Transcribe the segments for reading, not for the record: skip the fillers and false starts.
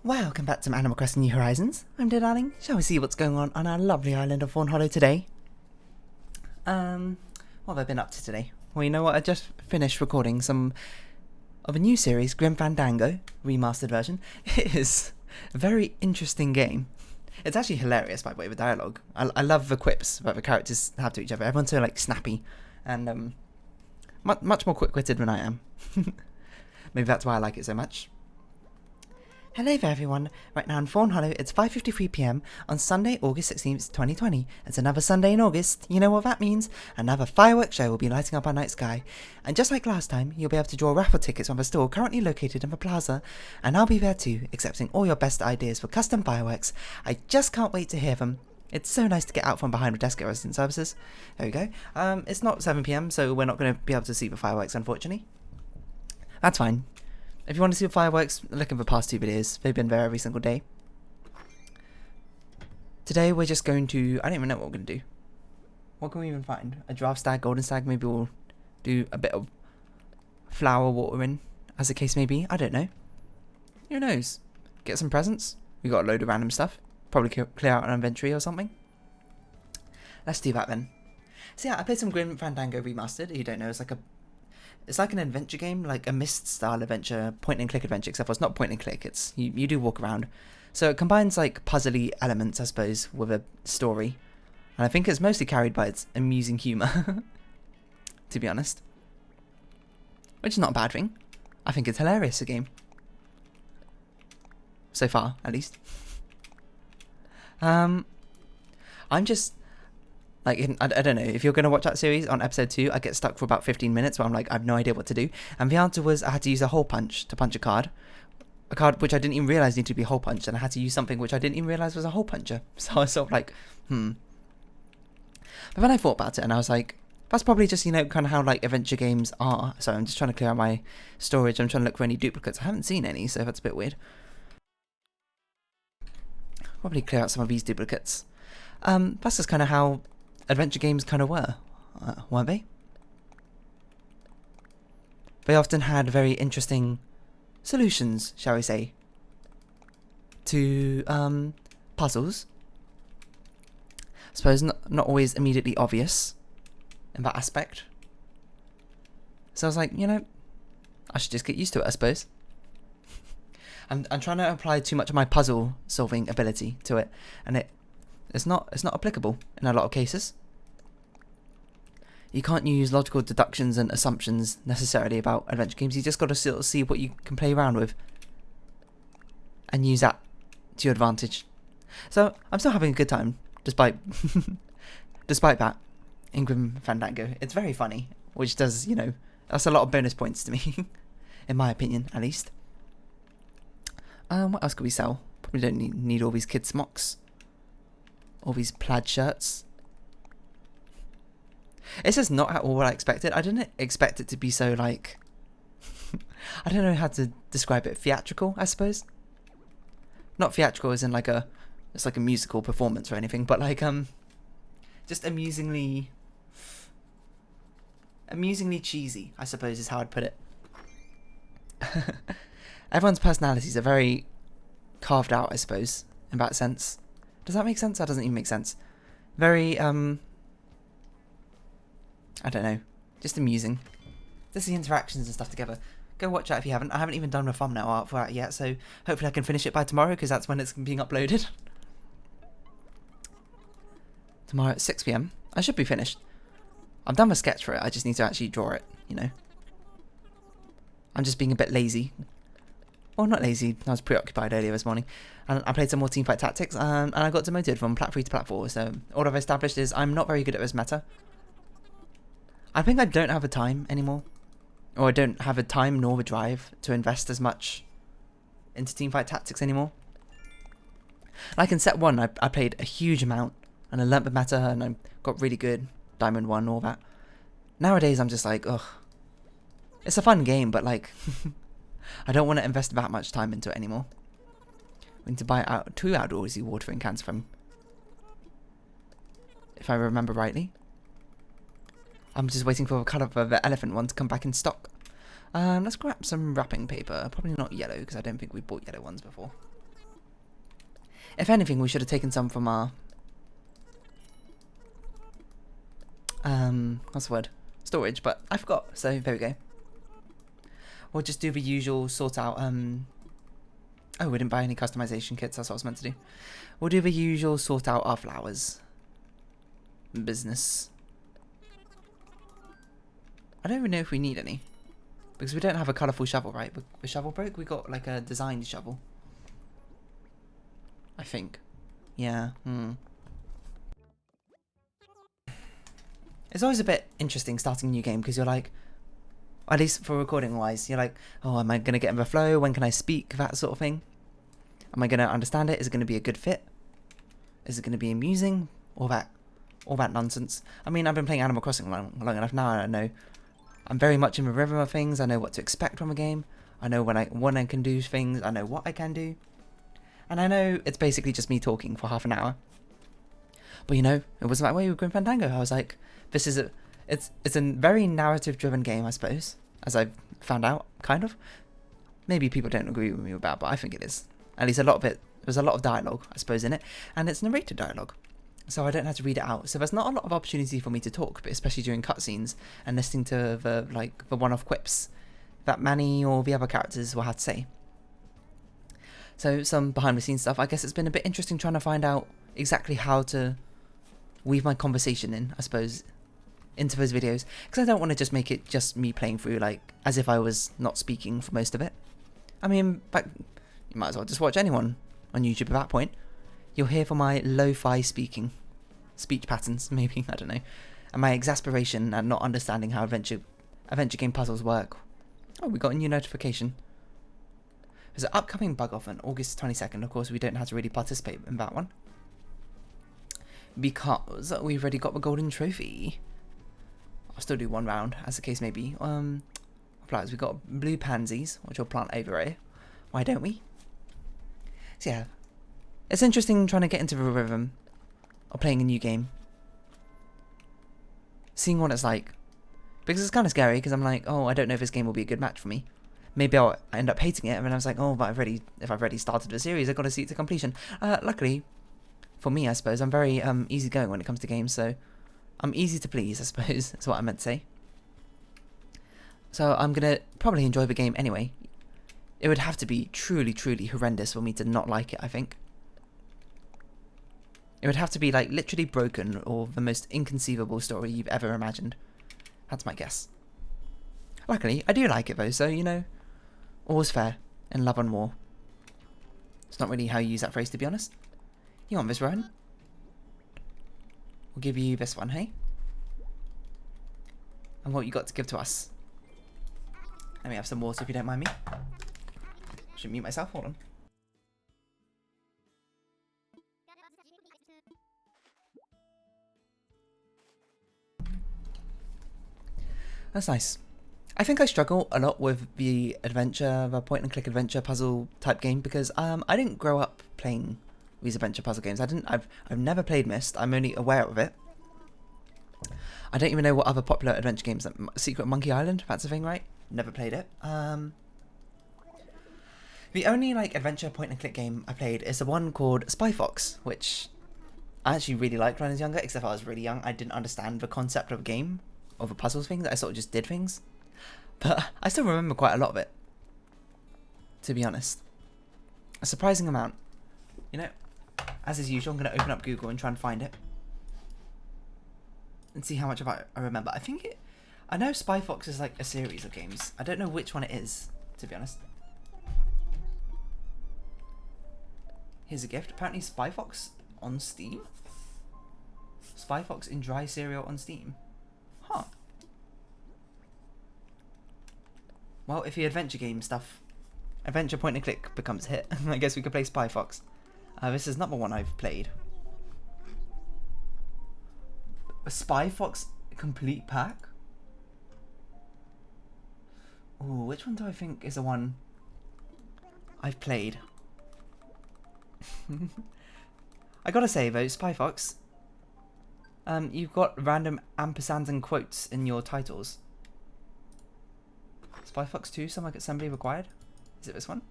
Welcome back to Animal Crossing New Horizons. I'm dear darling. Shall we see what's going on our lovely island of Fawnhollow today? What have I been up to today? Well, you know what? I just finished recording some of a new series, Grim Fandango, remastered version. It is a very interesting game. It's actually hilarious, by the way, with dialogue. I love the quips that the characters have to each other. Everyone's so like snappy and much more quick-witted than I am. Maybe that's why I like it so much. Hello there everyone, right now in Fawnhollow it's 5:53 PM on Sunday, August 16th, 2020. It's another Sunday in August, you know what that means? Another fireworks show will be lighting up our night sky. And just like last time, you'll be able to draw raffle tickets from the store currently located in the plaza, and I'll be there too, accepting all your best ideas for custom fireworks. I just can't wait to hear them. It's so nice to get out from behind the desk at Resident Services. There we go. It's not 7 PM, so we're not going to be able to see the fireworks, unfortunately. That's fine. If you want to see the fireworks, look at the past two videos. They've been there every single day. Today we're just going to... I don't even know what we're going to do. What can we even find? A draft stag, golden stag. Maybe we'll do a bit of flower watering, as the case may be. I don't know. Who knows? Get some presents. We got a load of random stuff. Probably clear out an inventory or something. Let's do that then. So yeah, I played some Grim Fandango Remastered. If you don't know, it's like an adventure game, like a Myst-style adventure, point-and-click adventure, except for it's not point-and-click, it's you do walk around. So it combines like puzzly elements, I suppose, with a story. And I think it's mostly carried by its amusing humour, to be honest. Which is not a bad thing. I think it's hilarious, the game. So far, at least. I'm just... Like, I don't know, if you're going to watch that series, on episode 2, I get stuck for about 15 minutes where I'm like, I have no idea what to do. And the answer was I had to use a hole punch to punch a card. A card which I didn't even realise needed to be hole punched, and I had to use something which I didn't even realise was a hole puncher. So I was sort of like, But then I thought about it, and I was like, that's probably just, you know, kind of how, like, adventure games are. So I'm just trying to clear out my storage. I'm trying to look for any duplicates. I haven't seen any, so that's a bit weird. Probably clear out some of these duplicates. That's just kind of how adventure games kind of were, weren't they? They often had very interesting solutions, shall we say, to puzzles. I suppose not always immediately obvious in that aspect. So I was like, you know, I should just get used to it, I suppose. I'm trying to apply too much of my puzzle solving ability to it, and it's not applicable in a lot of cases. You can't use logical deductions and assumptions necessarily about adventure games. You just got to sort of see what you can play around with and use that to your advantage. So I'm still having a good time despite that in Grim Fandango. It's very funny, which does, you know, that's a lot of bonus points to me, in my opinion, at least. What else could we sell? Probably don't need all these kids' smocks. All these plaid shirts. It's just not at all what I expected. I didn't expect it to be so, like... I don't know how to describe it. Theatrical, I suppose? Not theatrical as in like it's like a musical performance or anything, but like, just amusingly cheesy, I suppose is how I'd put it. Everyone's personalities are very carved out, I suppose, in that sense. Does that make sense? That doesn't even make sense. Very, I don't know, just amusing. Just the interactions and stuff together. Go watch that if you haven't. I haven't even done the thumbnail art for that yet, so hopefully I can finish it by tomorrow, because that's when it's being uploaded. Tomorrow at 6 PM. I should be finished. I've done my sketch for it, I just need to actually draw it, you know. I'm just being a bit lazy. Well, not lazy, I was preoccupied earlier this morning. And I played some more Teamfight Tactics, and I got demoted from Plat 3 to Plat 4, so all I've established is I'm not very good at this meta. I think I don't have the time anymore. Or I don't have the time nor the drive to invest as much into Teamfight Tactics anymore. Like in set 1, I played a huge amount, and I learnt the meta, and I got really good. Diamond 1, all that. Nowadays, I'm just like, ugh. It's a fun game, but like... I don't want to invest that much time into it anymore. We need to buy out 2 outdoorsy watering cans from... if I remember rightly. I'm just waiting for the colour of the elephant one to come back in stock. Let's grab some wrapping paper. Probably not yellow, because I don't think we bought yellow ones before. If anything, we should have taken some from our what's the word? Storage, but I forgot. So there we go. We'll just do the usual sort out. Oh, we didn't buy any customization kits. That's what I was meant to do. We'll do the usual sort out our flowers business. I don't even know if we need any because we don't have a colourful shovel, right? The shovel broke. We got like a designed shovel, I think. Yeah. It's always a bit interesting starting a new game because you're like, at least for recording wise, you're like, oh, am I going to get in the flow? When can I speak? That sort of thing. Am I going to understand it? Is it going to be a good fit? Is it going to be amusing? All that nonsense. I mean, I've been playing Animal Crossing long enough now, and I know I'm very much in the rhythm of things. I know what to expect from a game. I know when I can do things. I know what I can do. And I know it's basically just me talking for half an hour. But you know, it wasn't that way with Grim Fandango. I was like, it's a very narrative-driven game, I suppose, as I've found out, kind of. Maybe people don't agree with me about, but I think it is. At least a lot of it. There's a lot of dialogue, I suppose, in it, and it's narrated dialogue, so I don't have to read it out. So there's not a lot of opportunity for me to talk, but especially during cutscenes and listening to the one-off quips that Manny or the other characters will have to say. So some behind-the-scenes stuff. I guess it's been a bit interesting trying to find out exactly how to weave my conversation in, I suppose, into those videos, because I don't want to just make it just me playing through like as if I was not speaking for most of it. I mean, but you might as well just watch anyone on YouTube at that point. You'll hear from my lo-fi speech patterns, maybe, I don't know, and my exasperation at not understanding how adventure game puzzles work. Oh, we got a new notification. There's an upcoming bug off on August 22nd. Of course, we don't have to really participate in that one because we've already got the golden trophy. I'll still do one round, as the case may be. Flowers. We've got blue pansies, which we'll plant over here. Why don't we? So yeah, it's interesting trying to get into the rhythm of playing a new game, seeing what it's like, because it's kind of scary. Because I'm like, oh, I don't know if this game will be a good match for me. Maybe I'll end up hating it, and then I was like, oh, but if I've already started the series, I've got to see it to completion. Luckily, for me, I suppose I'm very easygoing when it comes to games, so I'm easy to please, I suppose. That's what I meant to say. So I'm gonna probably enjoy the game anyway. It would have to be truly, truly horrendous for me to not like it, I think. It would have to be like literally broken or the most inconceivable story you've ever imagined. That's my guess. Luckily, I do like it though, so you know, all's fair in love and war. It's not really how you use that phrase, to be honest. You want this, Rowan? We'll give you this one, hey? And what you got to give to us? Let me have some water if you don't mind me. Should mute myself, hold on. That's nice. I think I struggle a lot with the point and click adventure puzzle type game because I didn't grow up playing these adventure puzzle games. I've never played Myst. I'm only aware of it. I don't even know what other popular adventure games, like Secret Monkey Island, that's the thing, right? Never played it. The only like adventure point and click game I played is the one called Spy Fox, which I actually really liked when I was younger, except I was really young. I didn't understand the concept of a game, of a puzzles thing. I sort of just did things. But I still remember quite a lot of it, to be honest. A surprising amount. You know, as is usual, I'm going to open up Google and try and find it. And see how much of it I remember. I know Spy Fox is like a series of games. I don't know which one it is, to be honest. Here's a gift. Apparently Spy Fox on Steam. Spy Fox in dry cereal on Steam. Huh. Well, if the adventure game stuff, adventure point and click becomes a hit, I guess we could play Spy Fox. This is not the one I've played. A Spy Fox complete pack? Ooh, which one do I think is the one I've played? I gotta say though, Spy Fox, you've got random ampersands and quotes in your titles. Spy Fox 2, some like assembly required. Is it this one?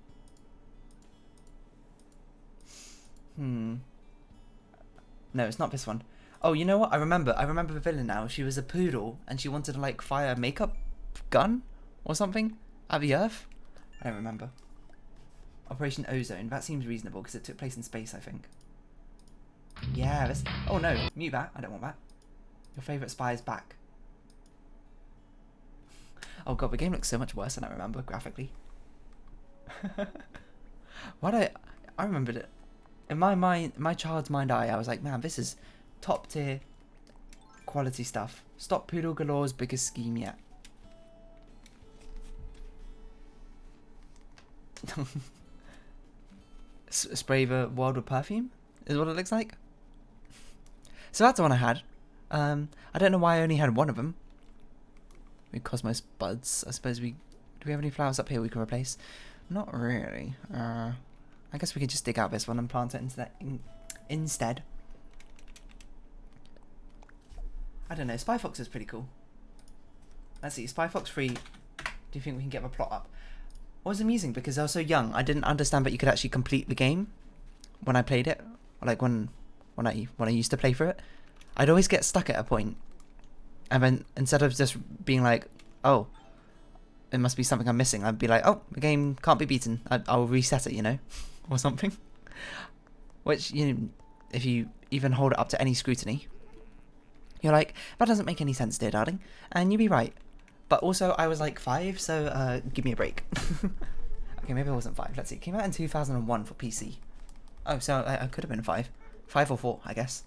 No, it's not this one. Oh, you know what? I remember the villain now. She was a poodle, and she wanted to, like, fire a makeup gun or something at the Earth. I don't remember. Operation Ozone. That seems reasonable, because it took place in space, I think. Yeah, this... Oh, no. Mute that. I don't want that. Your favourite spy is back. Oh, God, the game looks so much worse than I remember, graphically. I remembered it. In my mind, my child's mind eye, I was like, man, this is top tier quality stuff. Stop Poodle Galore's biggest scheme yet. Spray the world with perfume is what it looks like. So that's the one I had. I don't know why I only had one of them. Cosmos buds. I suppose do we have any flowers up here we can replace? Not really. I guess we could just dig out this one and plant it instead. I don't know. Spy Fox is pretty cool. Let's see. Spy Fox 3. Do you think we can get the plot up? It was amusing because I was so young. I didn't understand that you could actually complete the game when I played it. Like when I used to play through it, I'd always get stuck at a point, and then instead of just being like, oh, it must be something I'm missing, I'd be like, oh, the game can't be beaten. I'll reset it, you know, or something. Which, you know, if you even hold it up to any scrutiny, you're like, that doesn't make any sense, dear darling, and you'd be right. But also, I was like 5, so give me a break. Okay, maybe I wasn't 5. Let's see. It came out in 2001 for PC. Oh, so I could have been 5. 5 or 4, I guess.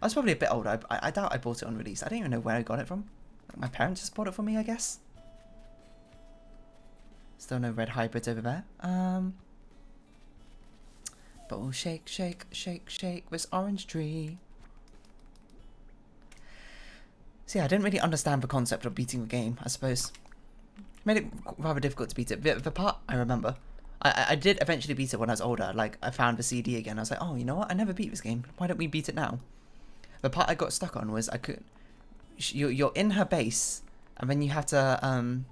I was probably a bit older. I doubt I bought it on release. I don't even know where I got it from. Like, my parents just bought it for me, I guess. Still no red hybrids over there. But we'll shake, shake, shake, shake this orange tree. So yeah, I didn't really understand the concept of beating the game, I suppose. It made it rather difficult to beat it. The part I remember, I did eventually beat it when I was older. Like, I found the CD again. I was like, oh, you know what? I never beat this game. Why don't we beat it now? The part I got stuck on was you're in her base, and then you have to,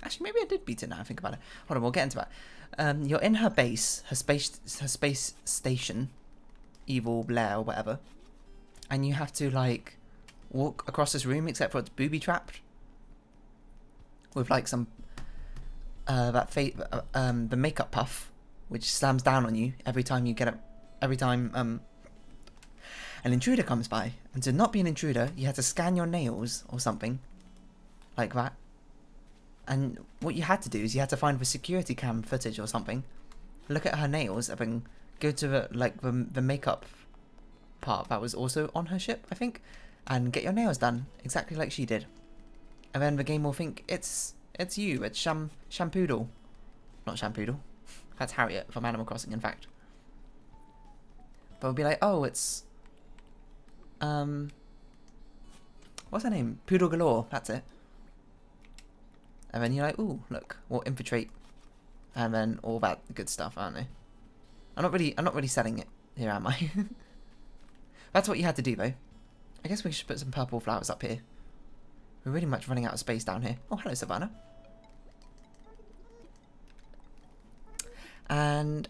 actually, maybe I did beat it now I think about it. Hold on, we'll get into that. You're in her base, her space station, evil lair or whatever. And you have to, like, walk across this room, except for it's booby-trapped. With, like, some, the makeup puff, which slams down on you every time you get it, every time, an intruder comes by. And to not be an intruder, you have to scan your nails or something. Like that. And what you had to do is you had to find the security cam footage or something. Look at her nails and then go to the makeup part that was also on her ship, I think, and get your nails done exactly like she did. And then the game will think it's you, it's Shampoodle. Not Shampoodle. That's Harriet from Animal Crossing, in fact. But it'll be like, oh, it's what's her name? Poodle Galore, that's it. And then you're like, ooh, look, we'll infiltrate, and then all that good stuff, aren't they? I'm not really selling it here, am I? That's what you had to do, though. I guess we should put some purple flowers up here. We're really much running out of space down here. Oh, hello, Savannah. And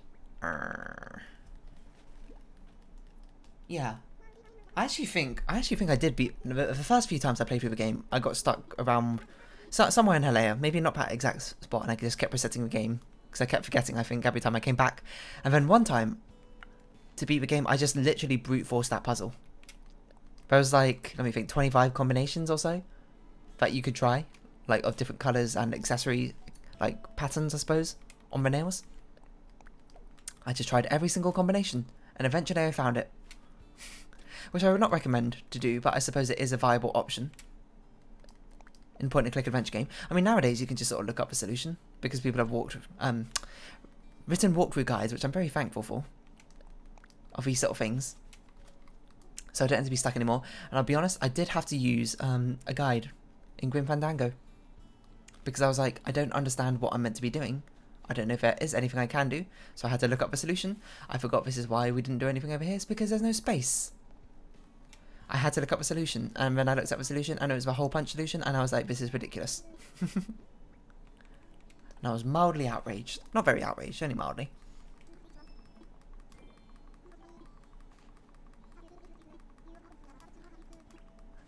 yeah, I actually think I did beat the first few times I played through the game. I got stuck around somewhere in her lair, maybe not that exact spot, and I just kept resetting the game because I kept forgetting, I think, every time I came back. And then one time, to beat the game, I just literally brute forced that puzzle. There was like, let me think, 25 combinations or so that you could try, like, of different colours and accessory, like, patterns, I suppose, on the nails. I just tried every single combination, and eventually I found it. Which I would not recommend to do, but I suppose it is a viable option in a point-and-click adventure game. I mean, nowadays you can just sort of look up a solution, because people have written walkthrough guides, which I'm very thankful for, of these sort of things. So I don't have to be stuck anymore. And I'll be honest, I did have to use a guide in Grim Fandango, because I was like, I don't understand what I'm meant to be doing. I don't know if there is anything I can do, so I had to look up a solution. I forgot this is why we didn't do anything over here. It's because there's no space. I had to look up a solution, and then I looked up a solution, and it was a hole punch solution, and I was like, this is ridiculous. And I was mildly outraged. Not very outraged, only mildly.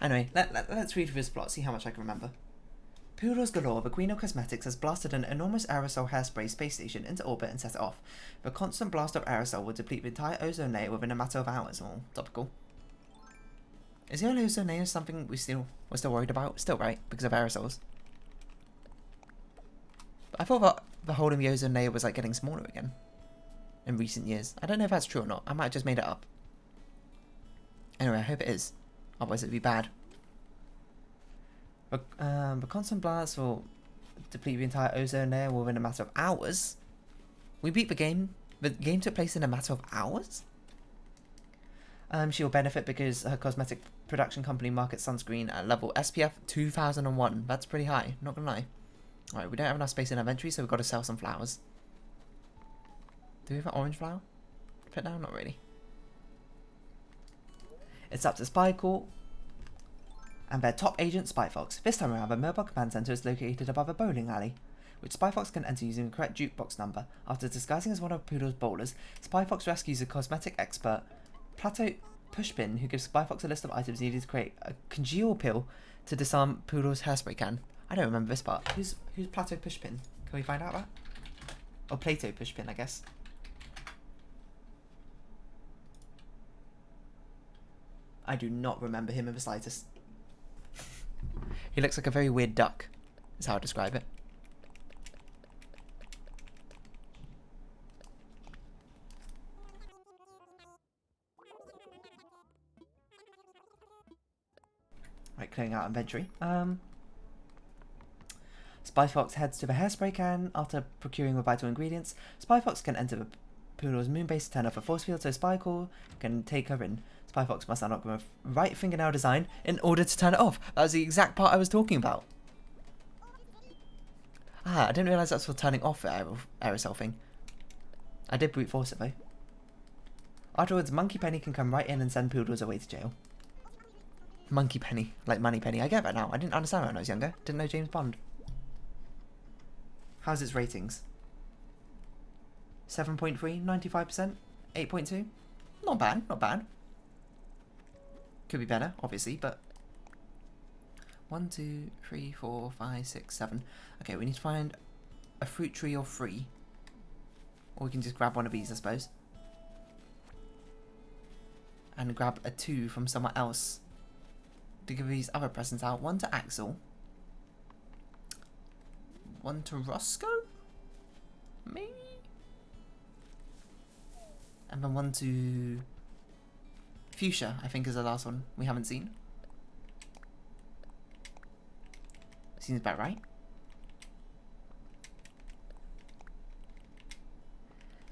Anyway, let's read through this plot, see how much I can remember. Poodles galore, the Queen of Cosmetics has blasted an enormous aerosol hairspray space station into orbit and set it off. The constant blast of aerosol will deplete the entire ozone layer within a matter of hours. Oh, topical. Is the ozone layer something we're still worried about? Still, right? Because of aerosols. But I thought that the hole in the ozone layer was like getting smaller again in recent years. I don't know if that's true or not. I might have just made it up. Anyway, I hope it is. Otherwise it'd be bad. The constant blast will deplete the entire ozone layer within a matter of hours. We beat the game. The game took place in a matter of hours? She will benefit because her cosmetic production company markets sunscreen at level SPF 2001. That's pretty high, not gonna lie. Alright, we don't have enough space in our inventory, so we've got to sell some flowers. Do we have an orange flower? Put down? Not really. It's up to Spy Corps and their top agent, Spy Fox. This time around, the mobile command center is located above a bowling alley, which Spy Fox can enter using the correct jukebox number. After disguising as one of Poodle's bowlers, Spy Fox rescues a cosmetic expert, Plateau Pushpin, who gives Spy Fox a list of items needed to create a congeal pill to disarm Poodle's hairspray can. I don't remember this part. Who's Plateau Pushpin? Can we find out that? Or Plato Pushpin, I guess. I do not remember him in the slightest. He looks like a very weird duck, is how I describe it. Right, clearing out inventory. Spy Fox heads to the hairspray can. After procuring the vital ingredients, Spy Fox can enter the Poodle's moon base to turn off a force field so Spy Corps can take her in. Spy Fox must unlock the right fingernail design in order to turn it off. That was the exact part I was talking about. Ah, I didn't realise that's for turning off the aerosol thing. I did brute force it though. Afterwards, Monkey Penny can come right in and send Poodles away to jail. Monkey Penny, like Money Penny. I get that now. I didn't understand that when I was younger. Didn't know James Bond. How's its ratings? 7.3, 95%, 8.2. Not bad, not bad. Could be better, obviously, but 1, 2, 3, 4, 5, 6, 7. Okay, we need to find a fruit tree or 3. Or we can just grab one of these, I suppose. And grab a 2 from somewhere else to give these other presents out. 1 to Axel. 1 to Roscoe? Maybe? And then 1 to Fuchsia, I think is the last one we haven't seen. Seems about right.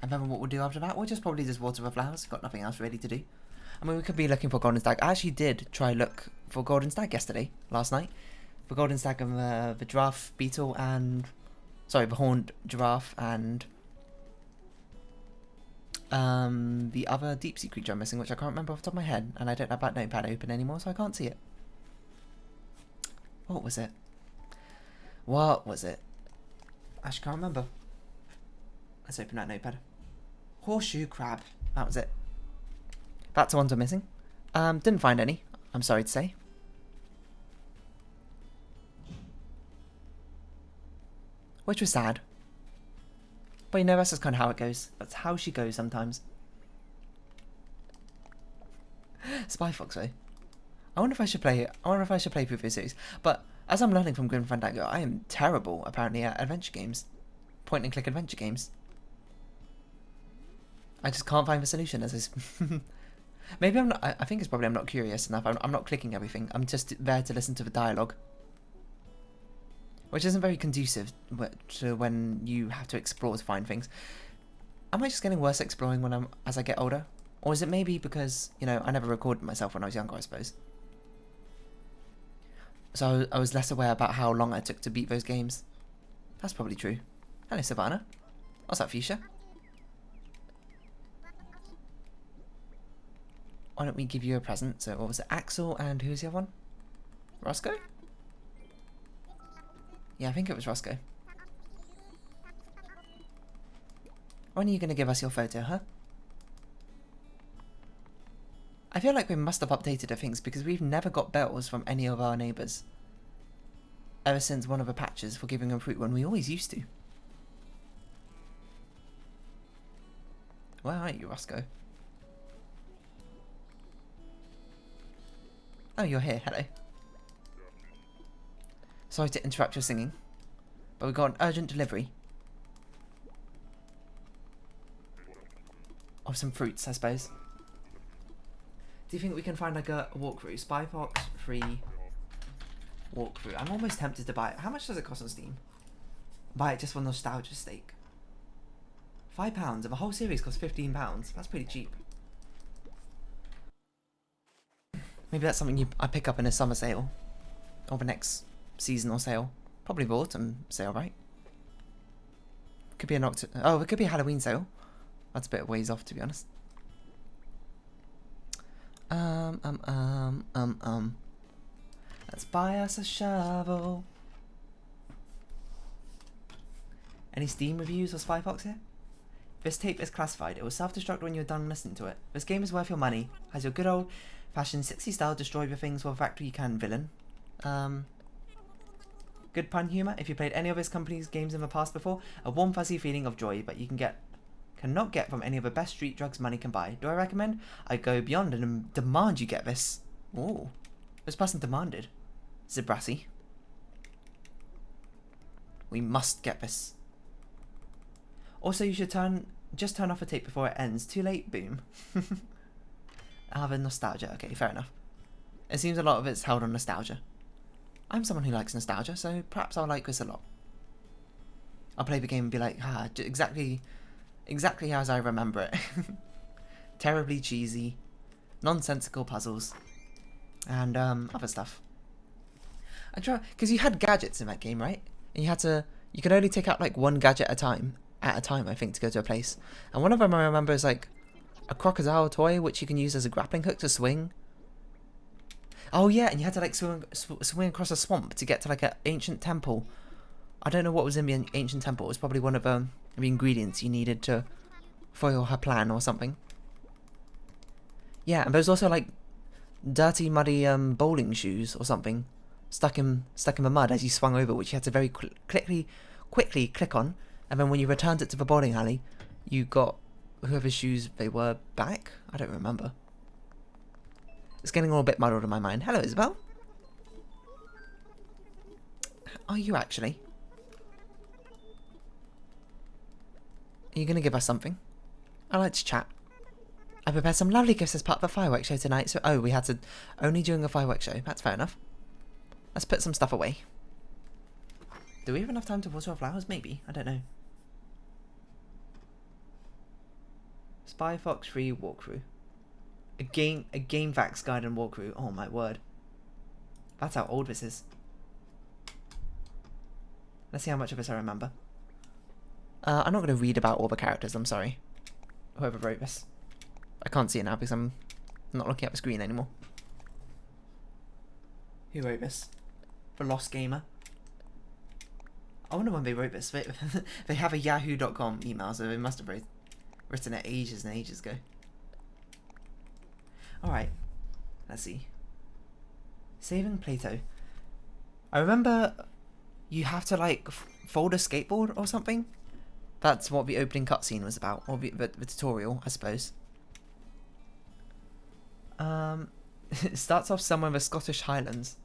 And then what we'll do after that, we'll just probably just water the flowers. Got nothing else really to do. I mean, we could be looking for golden stag. I actually did try look for golden stag yesterday, last night. For golden stag and the giraffe beetle and... Sorry, the horned giraffe and... the other deep sea creature I'm missing, which I can't remember off the top of my head, and I don't have that notepad open anymore, so I can't see it. What was it? What was it? I actually can't remember. Let's open that notepad. Horseshoe crab. That was it. That's the ones I'm missing. Didn't find any, I'm sorry to say. Which was sad. But you know, that's just kind of how it goes. That's how she goes sometimes. Spy Fox, though. I wonder if I should play through this series. But as I'm learning from Grim Fandango, I am terrible, apparently, at adventure games. Point and click adventure games. I just can't find the solution as is. Maybe I'm not... I think it's probably I'm not curious enough. I'm not clicking everything. I'm just there to listen to the dialogue. Which isn't very conducive to when you have to explore to find things. Am I just getting worse at exploring as I get older? Or is it maybe because, you know, I never recorded myself when I was younger, I suppose. So I was less aware about how long it took to beat those games. That's probably true. Hello, Savannah. What's up, Fuchsia? Why don't we give you a present? So what was it? Axel and who's the other one? Roscoe? Yeah, I think it was Roscoe. When are you going to give us your photo, huh? I feel like we must have updated the things because we've never got bells from any of our neighbours. Ever since one of the patches for giving them fruit when we always used to. Where are you, Roscoe? Oh, you're here. Hello. Sorry to interrupt your singing, but we've got an urgent delivery. Of some fruits, I suppose. Do you think we can find like a walkthrough? Spy Fox free walkthrough. I'm almost tempted to buy it. How much does it cost on Steam? Buy it just for nostalgia's sake. £5 if a whole series costs £15. That's pretty cheap. Maybe that's something I pick up in a summer sale. Or the next seasonal sale. Probably the autumn sale, right? Could be an it could be a Halloween sale. That's a bit of ways off, to be honest. Let's buy us a shovel. Any Steam reviews or Spy Fox here? This tape is classified. It will self-destruct when you're done listening to it. This game is worth your money. Has your good old-fashioned 60s style destroy the things for the factory you can villain. Good pun humour. If you played any of this company's games in the past before, a warm fuzzy feeling of joy, but you cannot get from any of the best street drugs money can buy. Do I recommend? I go beyond and demand you get this. Ooh. This person demanded. Zibrassy. We must get this. Also, you should just turn off the tape before it ends. Too late? Boom. I'll have a nostalgia. Okay, fair enough. It seems a lot of it's held on nostalgia. I'm someone who likes nostalgia, so perhaps I'll like this a lot. I'll play the game and be like, exactly as I remember it. Terribly cheesy, nonsensical puzzles, and other stuff. I try because you had gadgets in that game, right? And you could only take out like one gadget at a time, I think, to go to a place. And one of them I remember is like a crocodile toy, which you can use as a grappling hook to swing. Oh yeah, and you had to like swing across a swamp to get to like an ancient temple. I don't know what was in the ancient temple. It was probably one of the ingredients you needed to foil her plan or something. Yeah, and there was also like dirty, muddy bowling shoes or something stuck in the mud as you swung over, which you had to very quickly click on, and then when you returned it to the bowling alley, you got whoever's shoes they were back. I don't remember. It's getting all a bit muddled in my mind. Hello, Isabel. Are you actually? Are you going to give us something? I like to chat. I prepared some lovely gifts as part of the fireworks show tonight, so we had to only during a fireworks show. That's fair enough. Let's put some stuff away. Do we have enough time to water our flowers? Maybe. I don't know. Spy Fox free walkthrough. A game facts guide and walkthrough. Oh my word. That's how old this is. Let's see how much of this I remember. I'm not going to read about all the characters, I'm sorry. Whoever wrote this. I can't see it now because I'm not looking at the screen anymore. Who wrote this? The Lost Gamer. I wonder when they wrote this. They have a yahoo.com email, so they must have written it ages and ages ago. Alright, let's see. Saving Plato. I remember you have to like fold a skateboard or something. That's what the opening cutscene was about, or the tutorial, I suppose. It starts off somewhere in the Scottish Highlands.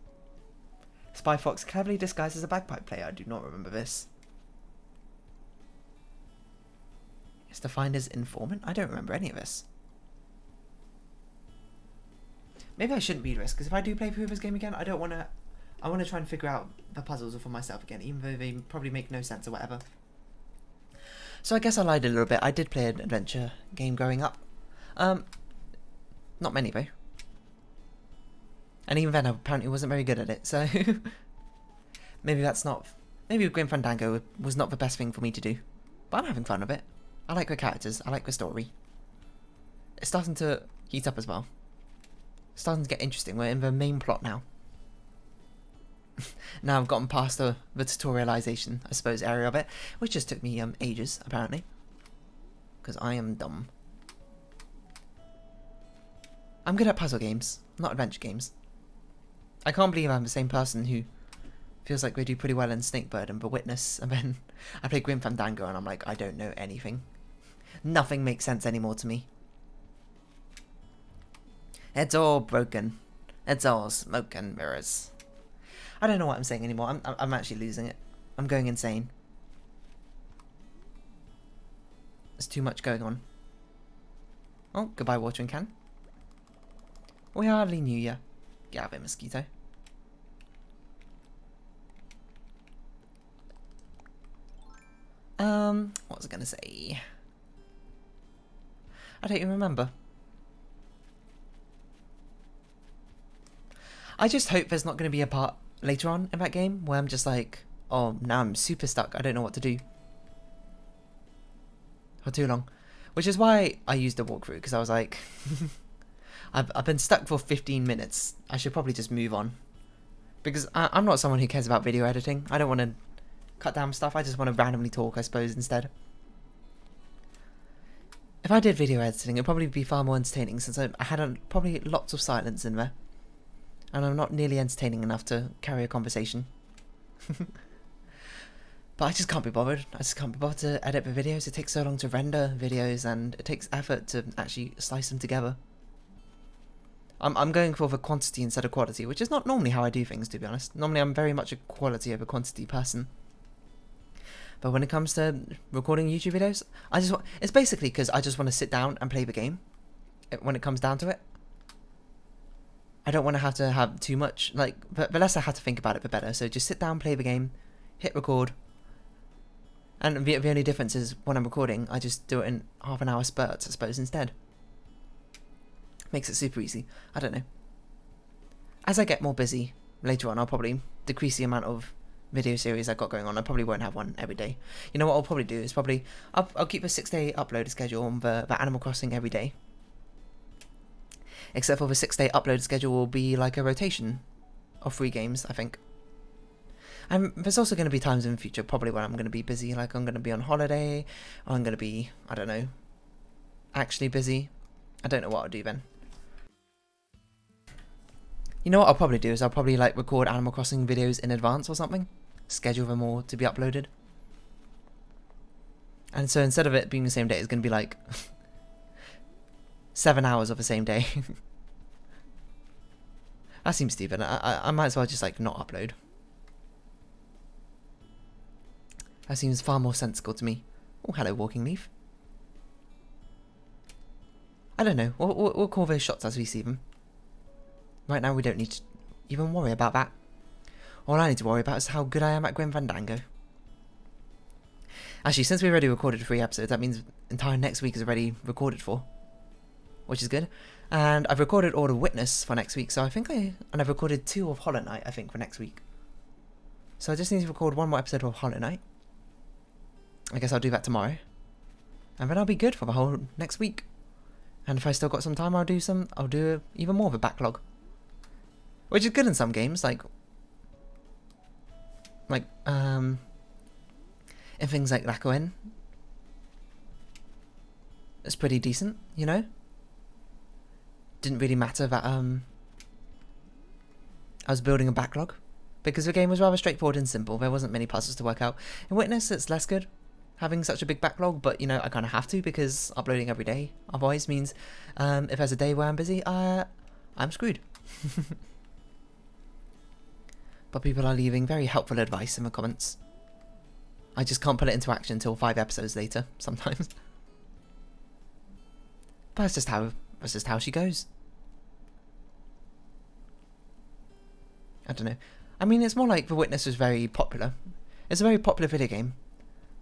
Spy Fox cleverly disguised as a bagpipe player. I do not remember this. Is defined as informant? I don't remember any of this. Maybe I shouldn't read this, because if I do play through this game again, I don't want to... I want to try and figure out the puzzles for myself again, even though they probably make no sense or whatever. So I guess I lied a little bit. I did play an adventure game growing up. Not many, though. And even then, I apparently wasn't very good at it, so... maybe that's not... Maybe Grim Fandango was not the best thing for me to do. But I'm having fun with it. I like the characters. I like the story. It's starting to heat up as well. Starting to get interesting. We're in the main plot now. Now I've gotten past the tutorialization, I suppose, area of it, which just took me ages, apparently. because I am dumb. I'm good at puzzle games, not adventure games. I can't believe I'm the same person who feels like we do pretty well in Snakebird and The Witness, and then I play Grim Fandango and I'm like, I don't know anything. Nothing makes sense anymore to me. It's all broken. It's all smoke and mirrors. I don't know what I'm saying anymore. I'm actually losing it. I'm going insane. There's too much going on. Oh, goodbye watering can. We hardly knew ya. Get out of it, mosquito. What was I gonna say? I don't even remember. I just hope there's not going to be a part later on in that game where I'm just like, oh, now I'm super stuck. I don't know what to do. For too long. Which is why I used a walkthrough, because I was like, I've been stuck for 15 minutes. I should probably just move on. Because I'm not someone who cares about video editing. I don't want to cut down stuff. I just want to randomly talk, I suppose, instead. If I did video editing, it'd probably be far more entertaining, since I had probably lots of silence in there. And I'm not nearly entertaining enough to carry a conversation. But I just can't be bothered. I just can't be bothered to edit the videos. It takes so long to render videos, and it takes effort to actually slice them together. I'm going for the quantity instead of quality, which is not normally how I do things, to be honest. Normally I'm very much a quality over quantity person. But when it comes to recording YouTube videos, it's basically because I just want to sit down and play the game. When it comes down to it, I don't want to have too much, like, the less I have to think about it, the better. So just sit down, play the game, hit record. And the only difference is when I'm recording, I just do it in half an hour spurts, I suppose, instead. Makes it super easy. I don't know. As I get more busy later on, I'll probably decrease the amount of video series I've got going on. I probably won't have one every day. You know what I'll probably do is I'll keep a 6-day upload schedule on the Animal Crossing every day. Except for the 6-day upload schedule will be like a rotation of 3 games, I think. And there's also going to be times in the future probably where I'm going to be busy, like I'm going to be on holiday, or I'm going to be, I don't know, actually busy. I don't know what I'll do then. You know what I'll probably do is I'll probably like record Animal Crossing videos in advance or something. Schedule them all to be uploaded. And so instead of it being the same day, it's going to be like 7 hours of the same day. That seems stupid. I might as well just like not upload. That seems far more sensible to me. Oh, hello, walking leaf. I don't know. We'll call those shots as we see them. Right now, we don't need to even worry about that. All I need to worry about is how good I am at Grim Fandango. Actually, since we already recorded 3 episodes, that means entire next week is already recorded for. Which is good. And I've recorded all of Witness for next week, so I think and I've recorded 2 of Hollow Knight, I think, for next week. So I just need to record 1 more episode of Hollow Knight. I guess I'll do that tomorrow. And then I'll be good for the whole next week. And if I still got some time, I'll do even more of a backlog. Which is good in some games, in things like Lacoen. It's pretty decent, you know? Didn't really matter that I was building a backlog, because the game was rather straightforward and simple. There wasn't many puzzles to work out. In Witness, it's less good, having such a big backlog, but you know, I kind of have to, because uploading every day otherwise means if there's a day where I'm busy, I'm screwed. But people are leaving very helpful advice in the comments. I just can't put it into action until 5 episodes later, sometimes. But that's just how she goes. I don't know. I mean, it's more like The Witness was very popular. It's a very popular video game,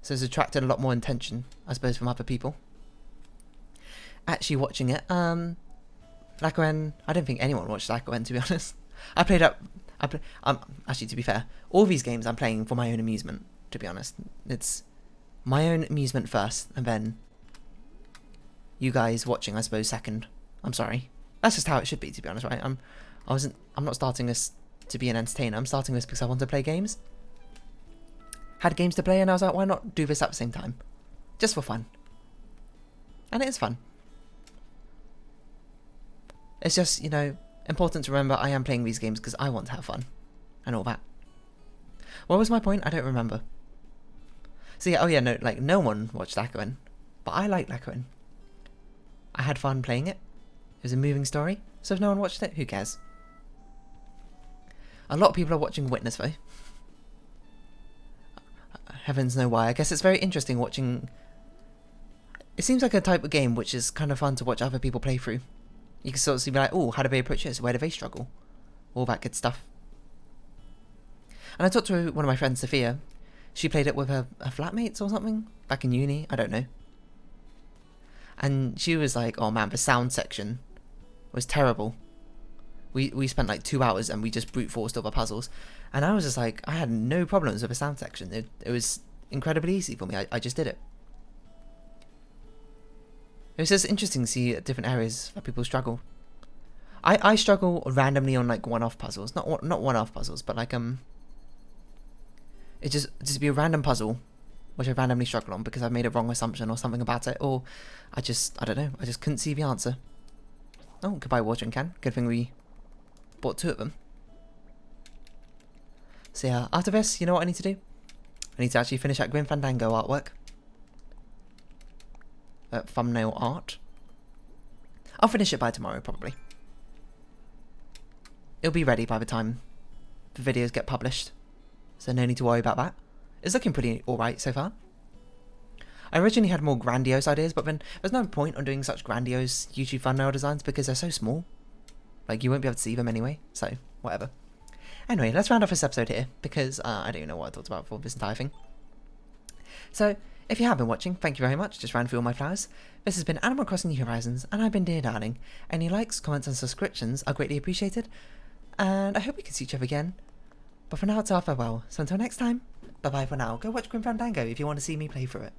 so it's attracted a lot more attention, I suppose, from other people. Actually watching it, Lacoen, I don't think anyone watched Lacoen, to be honest. Actually, to be fair, all these games I'm playing for my own amusement, to be honest. It's my own amusement first, and then you guys watching, I suppose, second. I'm sorry. That's just how it should be, to be honest, right? I'm not starting this to be an entertainer. I'm starting this because I want to play games. Had games to play, and I was like, why not do this at the same time? Just for fun. And it is fun. It's just, you know, important to remember I am playing these games because I want to have fun. And all that. What was my point? I don't remember. So yeah, oh yeah, no, like, no one watched Lacquerman. But I like Lacquerman. I had fun playing it. It was a moving story. So if no one watched it, who cares? A lot of people are watching Witness though. Heavens know why. I guess it's very interesting watching... It seems like a type of game which is kind of fun to watch other people play through. You can sort of be like, oh, how do they approach this? Where do they struggle? All that good stuff. And I talked to one of my friends, Sophia. She played it with her flatmates or something back in uni. I don't know. And she was like, oh man, the sound section was terrible. We spent like 2 hours and we just brute forced all the puzzles. And I was just like, I had no problems with the sound section. It was incredibly easy for me. I just did it. It was just interesting to see different areas where people struggle. I struggle randomly on like one-off puzzles. Not one-off puzzles, but like it just be a random puzzle which I randomly struggle on because I've made a wrong assumption or something about it, or I don't know, I just couldn't see the answer. Oh, goodbye watering can. Good thing we bought 2 of them. So yeah, after this, you know what I need to do? I need to actually finish that Grim Fandango artwork. Thumbnail art. I'll finish it by tomorrow, probably. It'll be ready by the time the videos get published. So no need to worry about that. It's looking pretty alright so far. I originally had more grandiose ideas, but then there's no point on doing such grandiose YouTube thumbnail designs because they're so small. Like, you won't be able to see them anyway, so whatever. Anyway, let's round off this episode here, because I don't even know what I talked about for this entire thing. So, if you have been watching, thank you very much. Just ran through all my flowers. This has been Animal Crossing New Horizons, and I've been Dear Darling. Any likes, comments, and subscriptions are greatly appreciated, and I hope we can see each other again. But for now, it's our farewell. So until next time, bye-bye for now. Go watch Grim Fandango if you want to see me play through it.